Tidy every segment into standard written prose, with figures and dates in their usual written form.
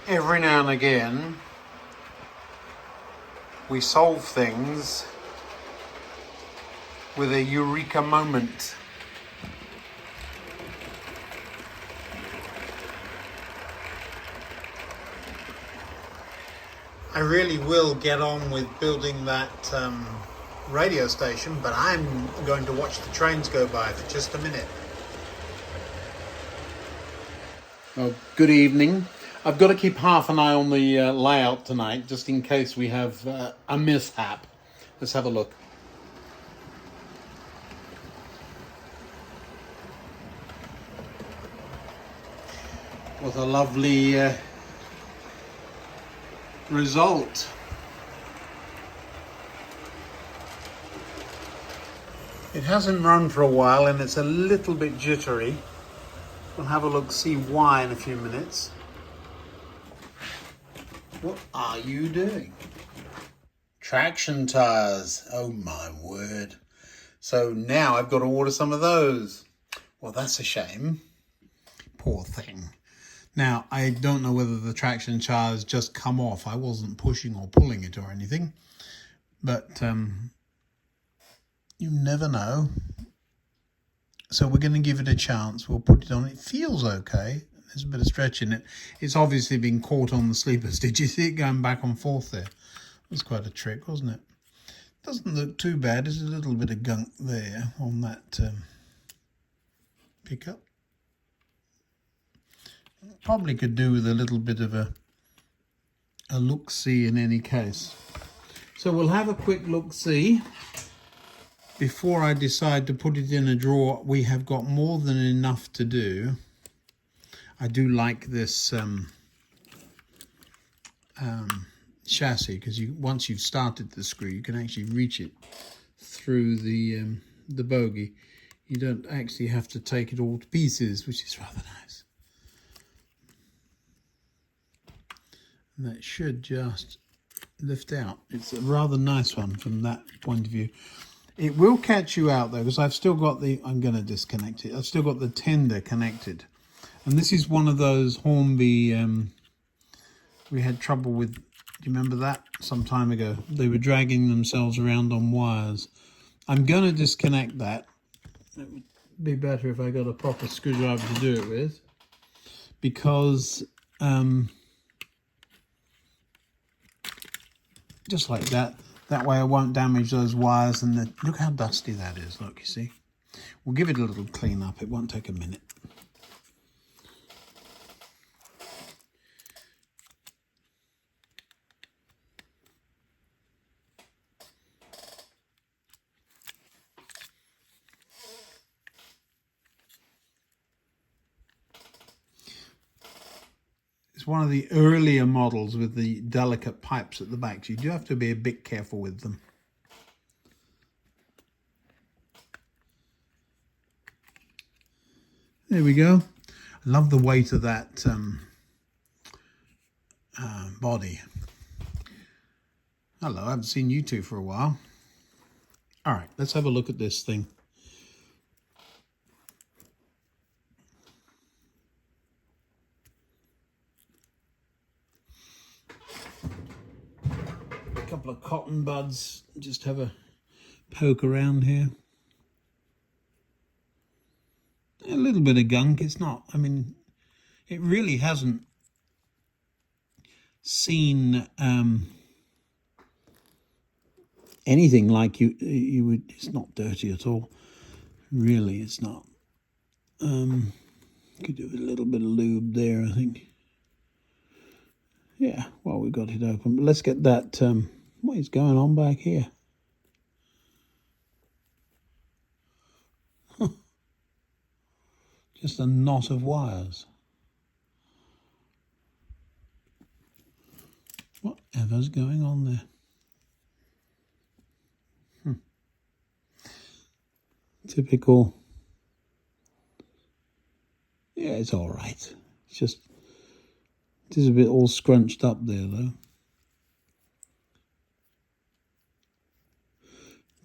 Every now and again, we solve things with a eureka moment. I really will get on with building that radio station, but I'm going to watch the trains go by for just a minute. Well, good evening. I've got to keep half an eye on the layout tonight, just in case we have a mishap. Let's have a look. What a lovely result. It hasn't run for a while and it's a little bit jittery. We'll have a look, see why in a few minutes. What are you doing? Traction tires. Oh my word. So now I've got to order some of those. Well, that's a shame. Poor thing. Now, I don't know whether the traction tires just come off. I wasn't pushing or pulling it or anything. But you never know. So we're going to give it a chance. We'll put it on. It feels okay. There's a bit of stretch in it. It's obviously been caught on the sleepers. Did you see it going back and forth there? It was quite a trick, wasn't it? Doesn't look too bad. There's a little bit of gunk there on that pickup. Probably could do with a little bit of a look-see in any case. So we'll have a quick look-see before I decide to put it in a drawer. We have got more than enough to do. I do like this chassis because once you've started the screw, you can actually reach it through the bogie. You don't actually have to take it all to pieces, which is rather nice. And that should just lift out. It's a rather nice one from that point of view. It will catch you out though, because I've still got I'm going to disconnect it. I've still got the tender connected. And this is one of those Hornby, we had trouble with, do you remember that? Some time ago. They were dragging themselves around on wires. I'm going to disconnect that. It would be better if I got a proper screwdriver to do it with. Because, just like that. That way I won't damage those wires. And look how dusty that is. Look, you see. We'll give it a little clean up. It won't take a minute. It's one of the earlier models with the delicate pipes at the back. So you do have to be a bit careful with them. There we go. I love the weight of that body. Hello, I haven't seen you two for a while. All right, let's have a look at this thing. A couple of cotton buds, just have a poke around here. A little bit of gunk. It's not, I mean, it really hasn't seen anything like you would. It's not dirty at all. Really, it's not. Could do with a little bit of lube there, I think. Yeah, well, we got it open. But let's get that, what is going on back here? Just a knot of wires. Whatever's going on there? Typical. Yeah, it's all right. It's just, it is a bit all scrunched up there though.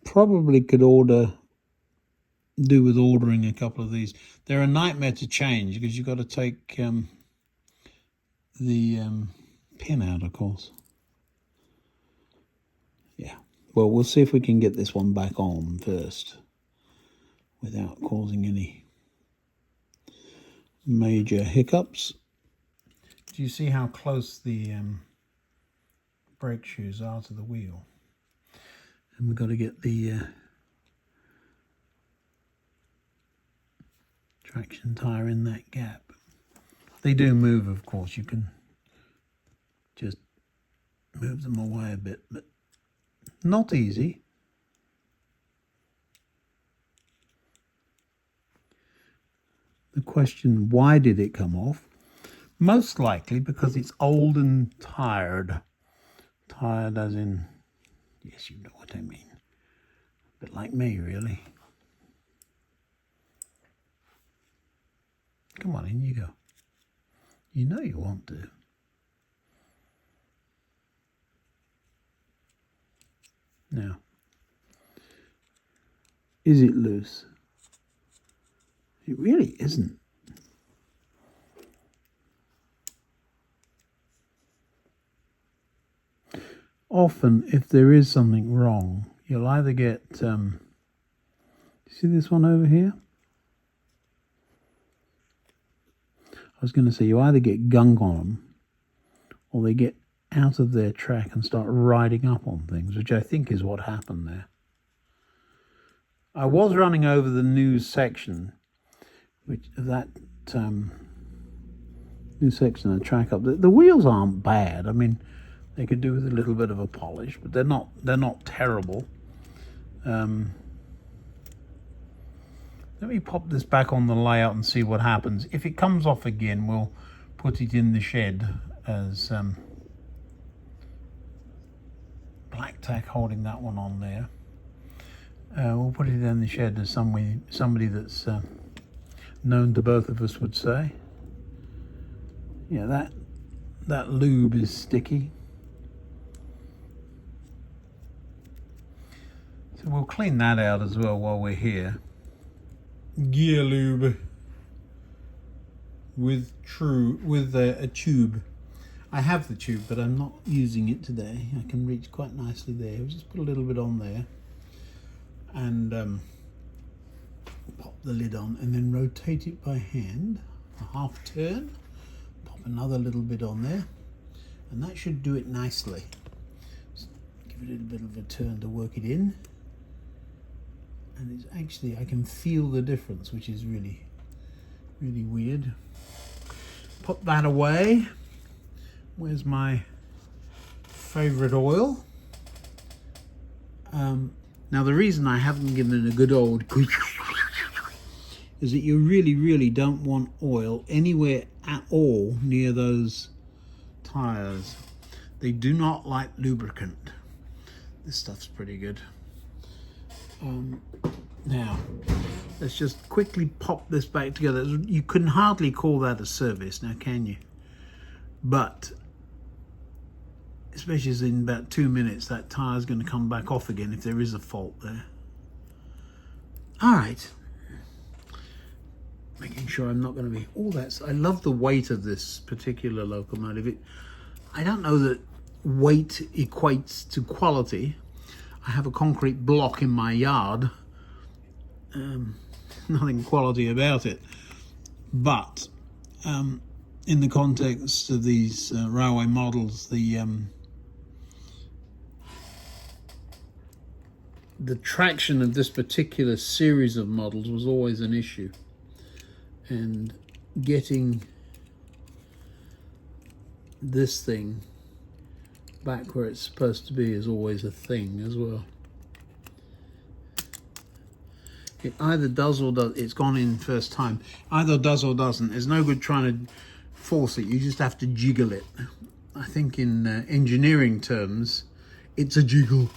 Probably could do with ordering a couple of these. They're a nightmare to change because you've got to take the pin out, of course. Yeah, well, we'll see if we can get this one back on first without causing any major hiccups. Do you see how close the brake shoes are to the wheel? And we've got to get the traction tyre in that gap. They do move, of course. You can just move them away a bit, but not easy. The question, why did it come off? Most likely because it's old and tired. Tired as in, yes, you know what I mean. A bit like me, really. Come on, in you go. You know you want to. Now, is it loose? It really isn't. Often, if there is something wrong, you'll either get, see this one over here? I was going to say, you either get gunk on them, or they get out of their track and start riding up on things, which I think is what happened there. I was running over the new section, which that new section of the track up. The wheels aren't bad. I mean, they could do with a little bit of a polish, but they're not terrible. Let me pop this back on the layout and see what happens. If it comes off again, we'll put it in the shed as black tack holding that one on there. We'll put it in the shed as somebody that's known to both of us would say. Yeah, that lube is sticky. So we'll clean that out as well while we're here. Gear lube with a tube. I have the tube, but I'm not using it today. I can reach quite nicely there. We'll just put a little bit on there and pop the lid on, and then rotate it by hand, a half turn, pop another little bit on there, and that should do it nicely. Just give it a little bit of a turn to work it in. And it's actually, I can feel the difference, which is really, really weird. Put that away. Where's my favorite oil? Now the reason I haven't given it a good old is that you really, really don't want oil anywhere at all near those tires. They do not like lubricant. This stuff's pretty good. Now, let's just quickly pop this back together. You can hardly call that a service now, can you? But, especially as in about 2 minutes, that tire's going to come back off again if there is a fault there. All right. Making sure I'm not going to be all that. I love the weight of this particular locomotive. I don't know that weight equates to quality. I have a concrete block in my yard. Nothing quality about it. But in the context of these railway models, the traction of this particular series of models was always an issue. And getting this thing back where it's supposed to be is always a thing as well. It either does or does. It's gone in first time. Either does or doesn't. There's no good trying to force it. You just have to jiggle it. I think in engineering terms, it's a jiggle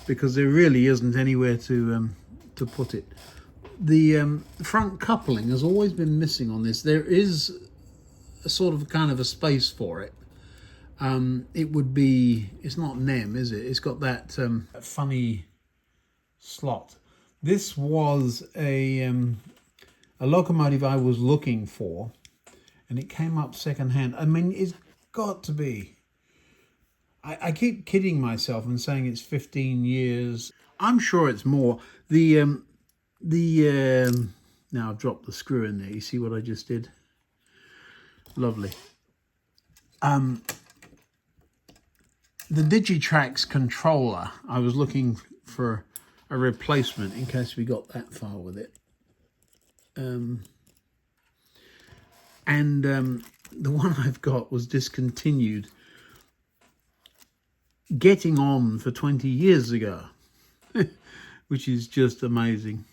because there really isn't anywhere to put it. The front coupling has always been missing on this. There is a sort of kind of a space for it. It would be, it's not NEM, is it? It's got that funny slot. This was a locomotive I was looking for, and it came up secondhand. I mean, got to be. I keep kidding myself and saying it's 15 years. I'm sure it's more. Now I've dropped the screw in there. You see what I just did? Lovely. The Digitrax controller, I was looking for a replacement in case we got that far with it. The one I've got was discontinued getting on for 20 years ago, which is just amazing.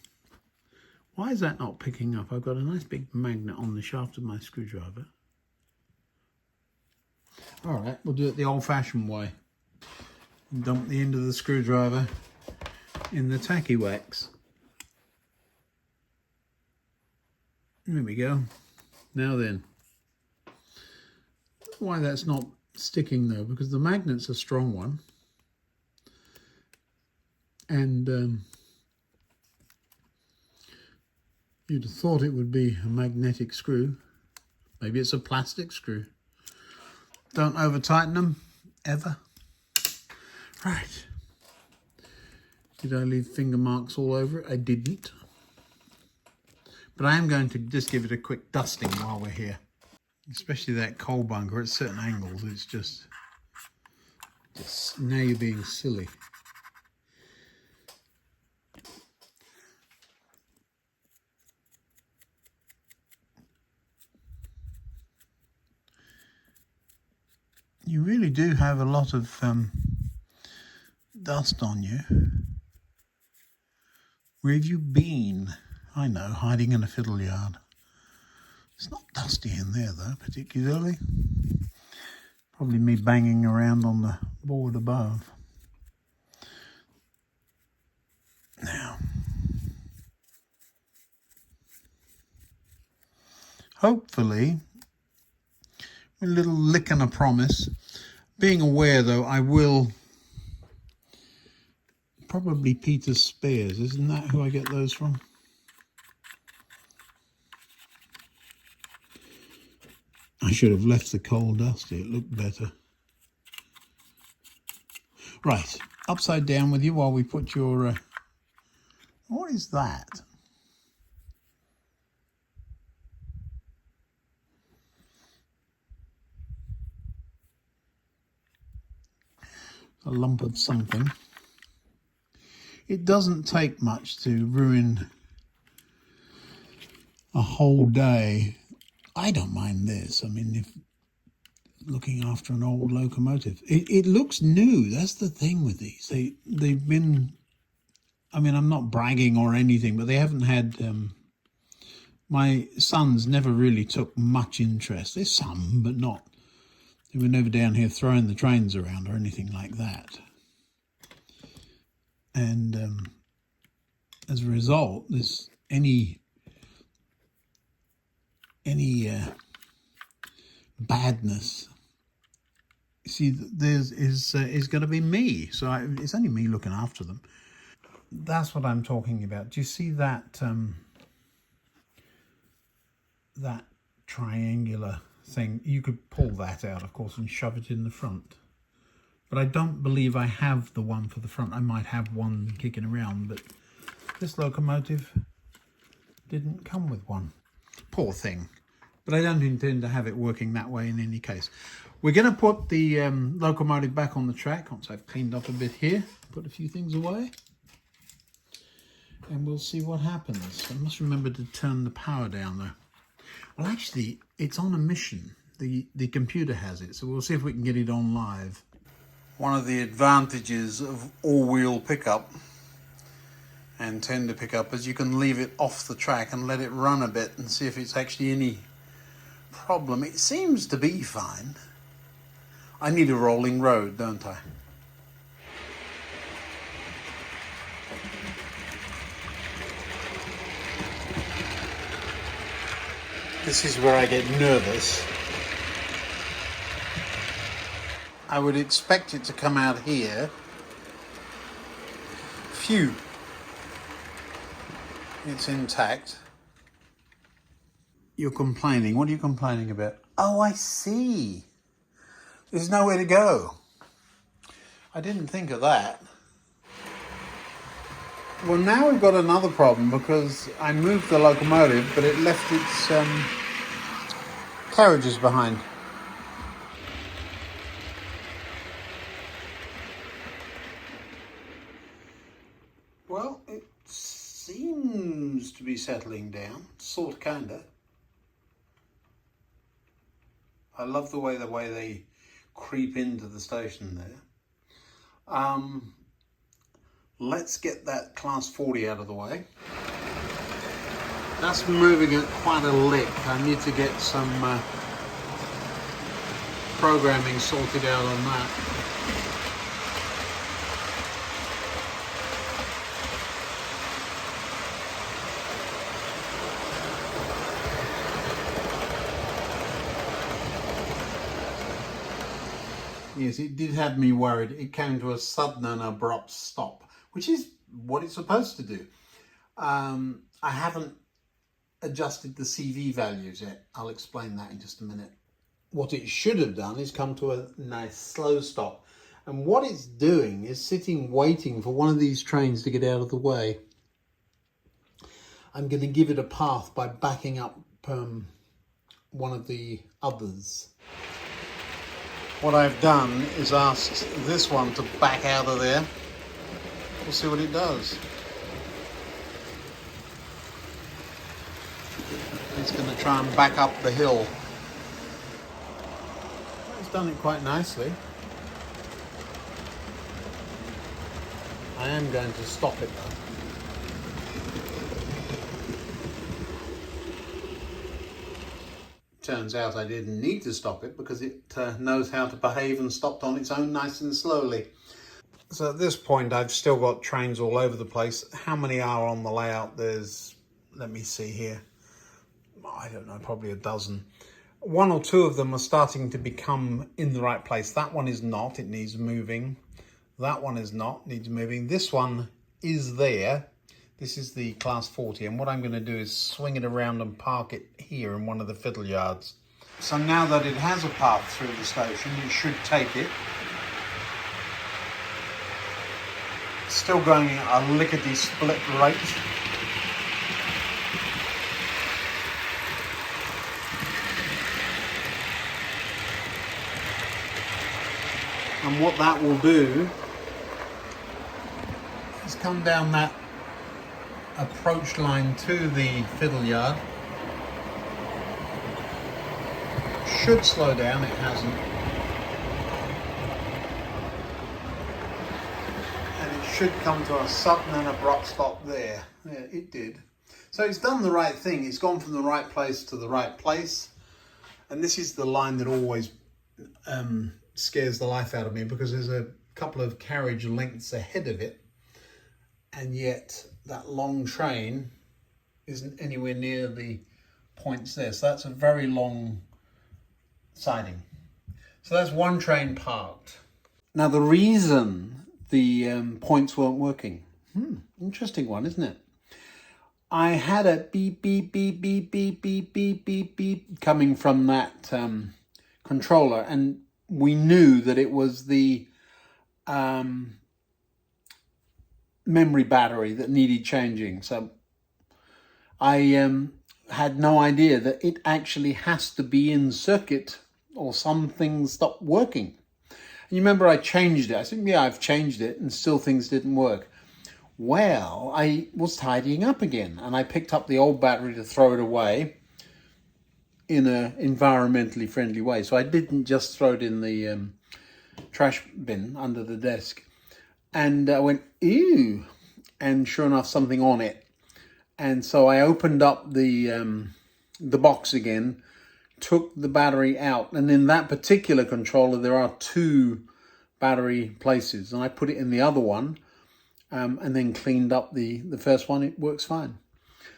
Why is that not picking up? I've got a nice big magnet on the shaft of my screwdriver. All right, we'll do it the old-fashioned way. Dump the end of the screwdriver in the tacky wax. There we go. Now then, why that's not sticking though, because the magnet's a strong one, and you'd have thought it would be a magnetic screw. Maybe it's a plastic screw. Don't over tighten them ever. Right. Did I leave finger marks all over it? I didn't. But I am going to just give it a quick dusting while we're here. Especially that coal bunker at certain angles. It's just now you're being silly. You really do have a lot of dust on you. Where have you been? I know, hiding in a fiddle yard. It's not dusty in there though, particularly. Probably me banging around on the board above. Now, hopefully, a little lick and a promise. Being aware though, I will probably Peter Spears. Isn't that who I get those from? I should have left the coal dusty. It looked better. Right, upside down with you while we put your... what is that? A lump of something. It doesn't take much to ruin a whole day. I don't mind this. I mean, if looking after an old locomotive, it looks new. That's the thing with these. They've been. I mean, I'm not bragging or anything, but they haven't had. My sons never really took much interest. There's some, but not. They were never down here throwing the trains around or anything like that. And as a result, there's any badness. See, is going to be me. So it's only me looking after them. That's what I'm talking about. Do you see that that triangular thing? You could pull that out, of course, and shove it in the front. But I don't believe I have the one for the front. I might have one kicking around, but this locomotive didn't come with one. Poor thing. But I don't intend to have it working that way in any case. We're going to put the locomotive back on the track once I've cleaned up a bit here. Put a few things away. And we'll see what happens. I must remember to turn the power down though. Well, actually, it's on a mission. The computer has it, so we'll see if we can get it on live. One of the advantages of all-wheel pickup and tender pickup is you can leave it off the track and let it run a bit and see if it's actually any problem. It seems to be fine. I need a rolling road, don't I? This is where I get nervous. I would expect it to come out here. Phew. It's intact. You're complaining. What are you complaining about? Oh, I see. There's nowhere to go. I didn't think of that. Well, now we've got another problem because I moved the locomotive, but it left its carriages behind. Well, it seems to be settling down, sort of, kinda. I love the way they creep into the station there. Let's get that class 40 out of the way. That's moving at quite a lick. I need to get some programming sorted out on that. Yes, it did have me worried. It came to a sudden and abrupt stop, which is what it's supposed to do. I haven't adjusted the CV values yet. I'll explain that in just a minute. What it should have done is come to a nice slow stop. And what it's doing is sitting waiting for one of these trains to get out of the way. I'm going to give it a path by backing up one of the others. What I've done is asked this one to back out of there. We'll see what it does. It's going to try and back up the hill. It's done it quite nicely. I am going to stop it though. Turns out I didn't need to stop it because it knows how to behave and stopped on its own nice and slowly. So at this point I've still got trains all over the place. How many are on the layout? There's, let me see here, I don't know, probably a dozen. One or two of them are starting to become in the right place. That one is not, it needs moving. That one is not, needs moving. This one is there. This is the class 40, and what I'm going to do is swing it around and park it here in one of the fiddle yards. So now that it has a path through the station, it should take it. Still going at a lickety-split rate. And what that will do is come down that approach line to the fiddle yard. Should slow down, it hasn't. And it should come to a sudden and abrupt stop there. Yeah, it did. So it's done the right thing. It's gone from the right place to the right place. And this is the line that always scares the life out of me because there's a couple of carriage lengths ahead of it. And yet that long train isn't anywhere near the points there. So that's a very long siding. So that's one train parked. Now the reason the points weren't working, interesting one, isn't it? I had a beep, beep, beep, beep, beep, beep, beep, beep, beep coming from that controller, and we knew that it was the memory battery that needed changing. So I had no idea that it actually has to be in circuit or some things stopped working. And you remember I changed it. I said, yeah, I've changed it, and still things didn't work. Well, I was tidying up again, and I picked up the old battery to throw it away in an environmentally friendly way. So I didn't just throw it in the trash bin under the desk. And I went, ew, and sure enough, something on it. And so I opened up the box again, took the battery out, and in that particular controller there are two battery places, and I put it in the other one, and then cleaned up the first one. It works fine.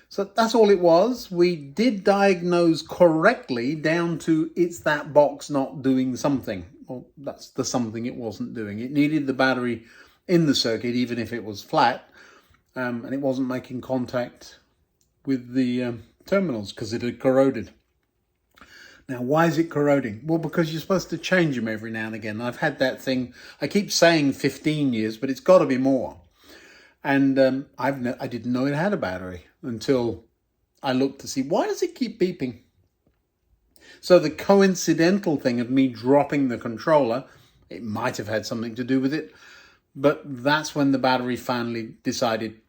So that's all it was. We did diagnose correctly down to it's that box not doing something. Well, that's the something it wasn't doing. It needed the battery in the circuit, even if it was flat, and it wasn't making contact with the terminals because it had corroded. Now, why is it corroding? Well, because you're supposed to change them every now and again. I've had that thing, I keep saying 15 years, but it's got to be more. And I didn't know it had a battery until I looked to see, why does it keep beeping? So the coincidental thing of me dropping the controller, it might have had something to do with it, but that's when the battery finally decided,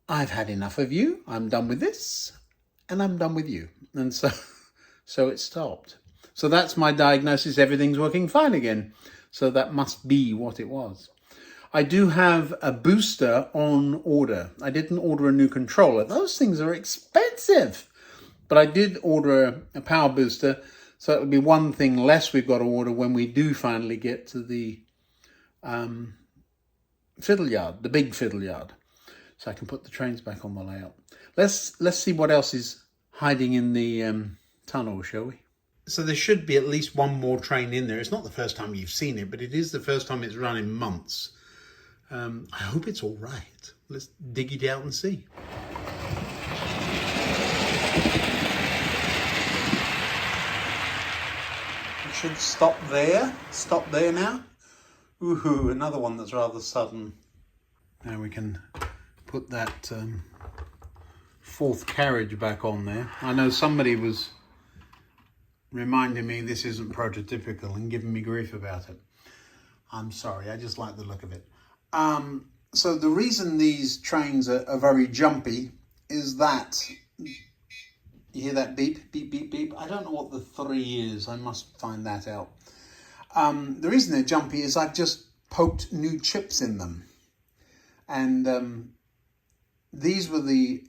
I've had enough of you, I'm done with this, and I'm done with you. And so it stopped. So that's my diagnosis, everything's working fine again. So that must be what it was. I do have a booster on order. I didn't order a new controller. Those things are expensive. But I did order a power booster, so it'll be one thing less we've got to order when we do finally get to the fiddle yard, the big fiddle yard. So I can put the trains back on the layout. Let's see what else is hiding in the tunnel, shall we? So there should be at least one more train in there. It's not the first time you've seen it, but it is the first time it's run in months. I hope it's all right. Let's dig it out and see. It should stop there. Stop there now. Ooh, another one that's rather sudden. Now we can put that fourth carriage back on there. I know somebody was reminding me this isn't prototypical and giving me grief about it. I'm sorry, I just like the look of it. So the reason these trains are very jumpy is that, you hear that beep, beep, beep, beep? I don't know what the 3 is, I must find that out. The reason they're jumpy is I've just poked new chips in them. And these were the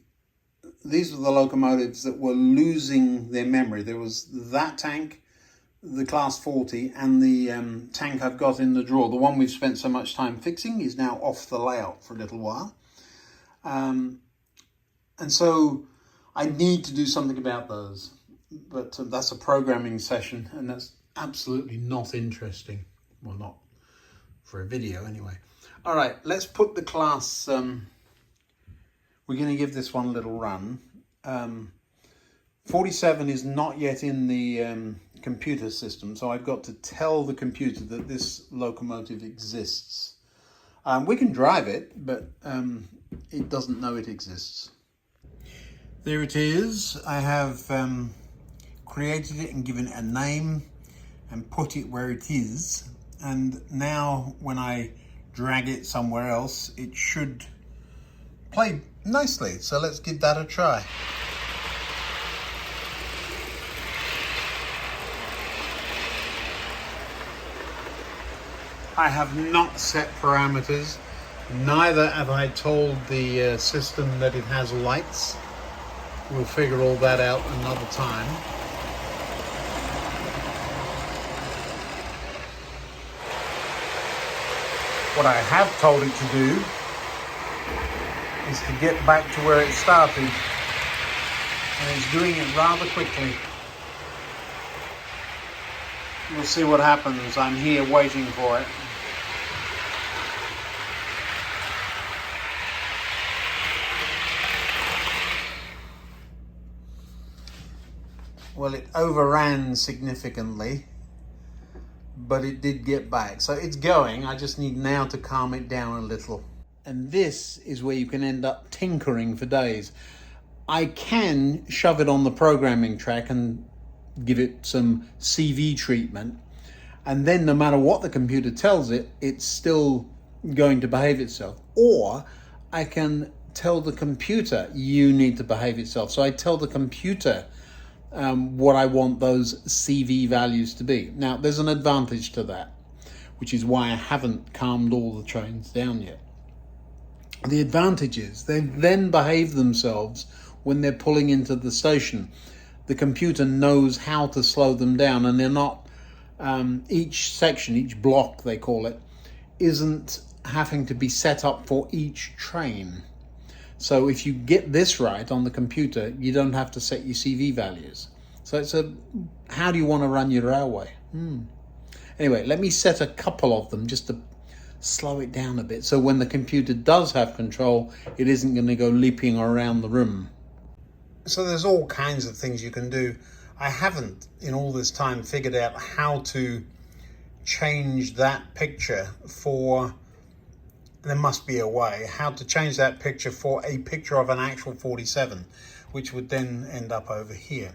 locomotives that were losing their memory. There was that tank, the Class 40, and the tank I've got in the drawer. The one we've spent so much time fixing is now off the layout for a little while. And so I need to do something about those. But that's a programming session, and that's absolutely not interesting. Well, not for a video anyway. All right, let's put the class... we're going to give this one a little run. 47 is not yet in the computer system, so I've got to tell the computer that this locomotive exists. We can drive it, but it doesn't know it exists. There it is. I have created it and given it a name and put it where it is. And now when I drag it somewhere else, it should play nicely. So let's give that a try. I have not set parameters, neither have I told the system that it has lights. We'll figure all that out another time. What I have told it to do is to get back to where it started, and it's doing it rather quickly. We'll see what happens. I'm here waiting for it. Well, it overran significantly, but it did get back. So it's going. I just need now to calm it down a little. And this is where you can end up tinkering for days. I can shove it on the programming track and give it some CV treatment, and then no matter what the computer tells it, it's still going to behave itself. Or I can tell the computer, you need to behave itself. So I tell the computer what I want those CV values to be. Now, there's an advantage to that, which is why I haven't calmed all the trains down yet. The advantage is they then behave themselves when they're pulling into the station. The computer knows how to slow them down, and they're not, each section, each block they call it, isn't having to be set up for each train. So if you get this right on the computer, you don't have to set your CV values. So it's how do you want to run your railway? Anyway, let me set a couple of them just to slow it down a bit. So when the computer does have control, it isn't going to go leaping around the room. So there's all kinds of things you can do. I haven't in all this time figured out how to change that picture for, there must be a way, how to change that picture for a picture of an actual 47, which would then end up over here.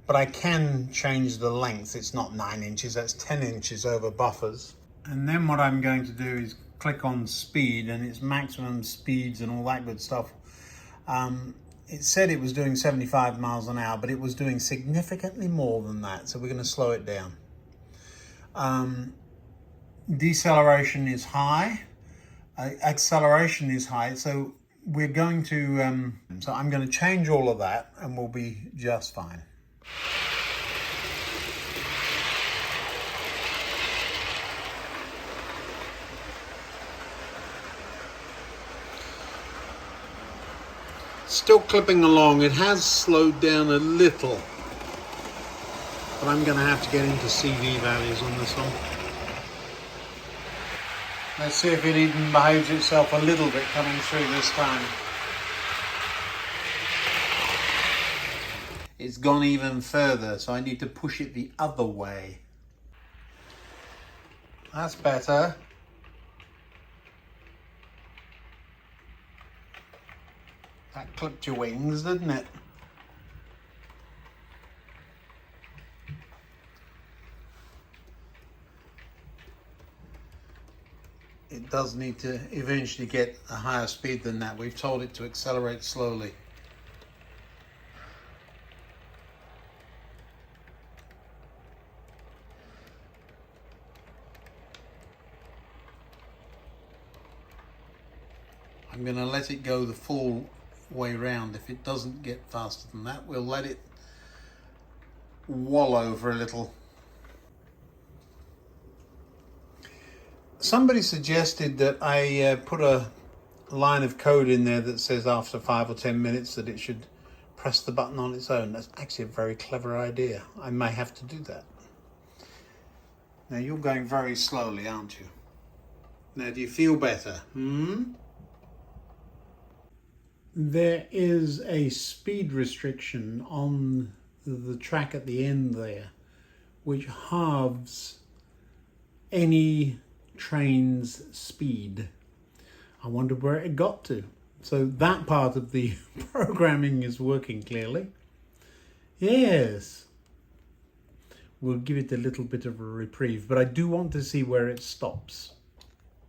But I can change the length. It's not 9 inches, that's 10 inches over buffers. And then what I'm going to do is click on speed, and it's maximum speeds and all that good stuff. It said it was doing 75 miles an hour, but it was doing significantly more than that. So we're going to slow it down. Deceleration is high. Acceleration is high. So we're going to, so I'm going to change all of that and we'll be just fine. Still clipping along. It has slowed down a little, but I'm going to have to get into CV values on this one. Let's see if it even behaves itself a little bit coming through this time. It's gone even further, so I need to push it the other way. That's better. That clipped your wings, didn't it? It does need to eventually get a higher speed than that. We've told it to accelerate slowly. I'm going to let it go the full way round. If it doesn't get faster than that, we'll let it wallow for a little. Somebody suggested that I put a line of code in there that says after 5 or 10 minutes that it should press the button on its own. That's actually a very clever idea. I may have to do that. Now you're going very slowly, aren't you? Now do you feel better? There is a speed restriction on the track at the end there, which halves any train's speed. I wonder where it got to. So that part of the programming is working clearly. Yes. We'll give it a little bit of a reprieve, but I do want to see where it stops.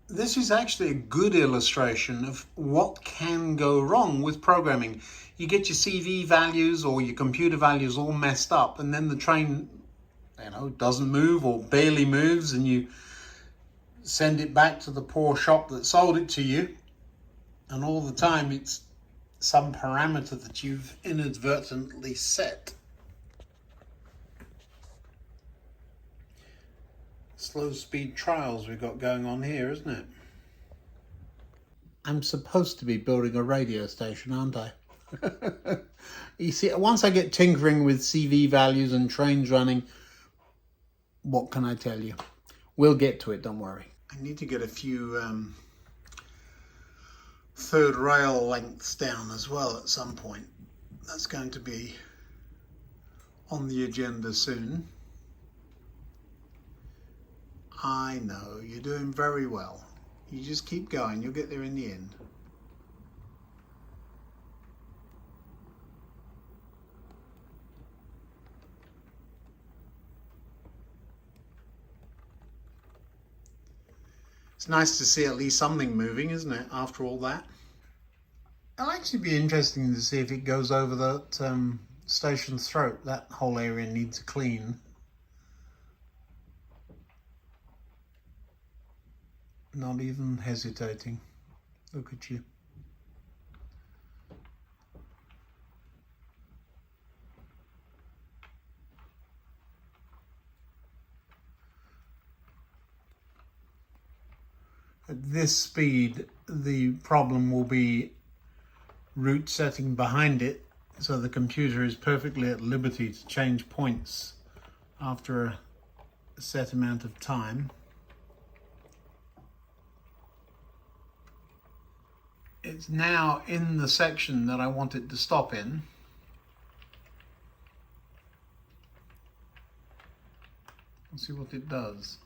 This is actually a good illustration of what can go wrong with programming. You get your CV values or your computer values all messed up, and then the train, doesn't move or barely moves, and you send it back to the poor shop that sold it to you, and all the time it's some parameter that you've inadvertently set. Slow speed trials we've got going on here, isn't it? I'm supposed to be building a radio station, aren't I? You see, once I get tinkering with CV values and trains running, what can I tell you? We'll get to it, don't worry. I need to get a few third rail lengths down as well at some point. That's going to be on the agenda soon. I know, you're doing very well. You just keep going, you'll get there in the end. It's nice to see at least something moving, isn't it, after all that? It'll actually be interesting to see if it goes over that station's throat. That whole area needs a clean. Not even hesitating. Look at you. At this speed, the problem will be route setting behind it, so the computer is perfectly at liberty to change points after a set amount of time. It's now in the section that I want it to stop in. We'll see what it does.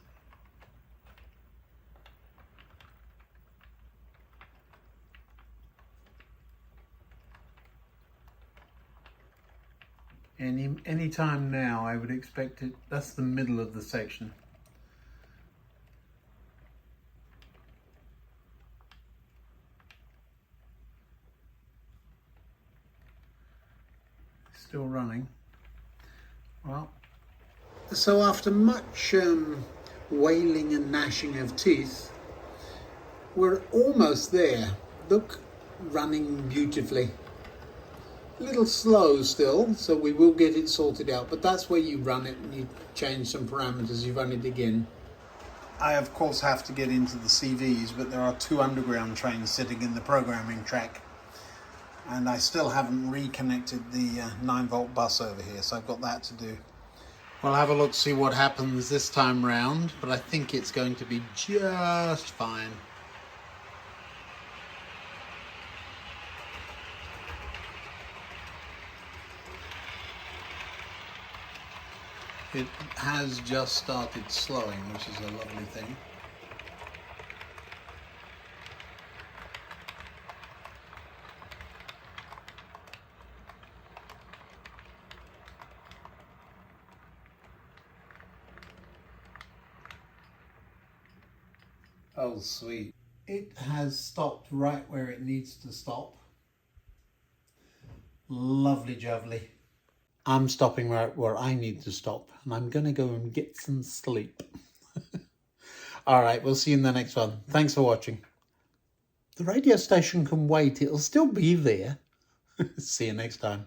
Any time now, I would expect it. That's the middle of the section. Still running. Well, so after much wailing and gnashing of teeth, we're almost there. Look, running beautifully. A little slow still, so we will get it sorted out, but that's where you run it and you change some parameters, you run it again. I of course have to get into the CVs, but there are 2 underground trains sitting in the programming track, and I still haven't reconnected the 9-volt bus over here, so I've got that to do. We'll have a look, see what happens this time round, but I think it's going to be just fine. It has just started slowing, which is a lovely thing. Oh, sweet. It has stopped right where it needs to stop. Lovely jubbly. I'm stopping right where I need to stop, and I'm going to go and get some sleep. All right, we'll see you in the next one. Thanks for watching. The radio station can wait. It'll still be there. See you next time.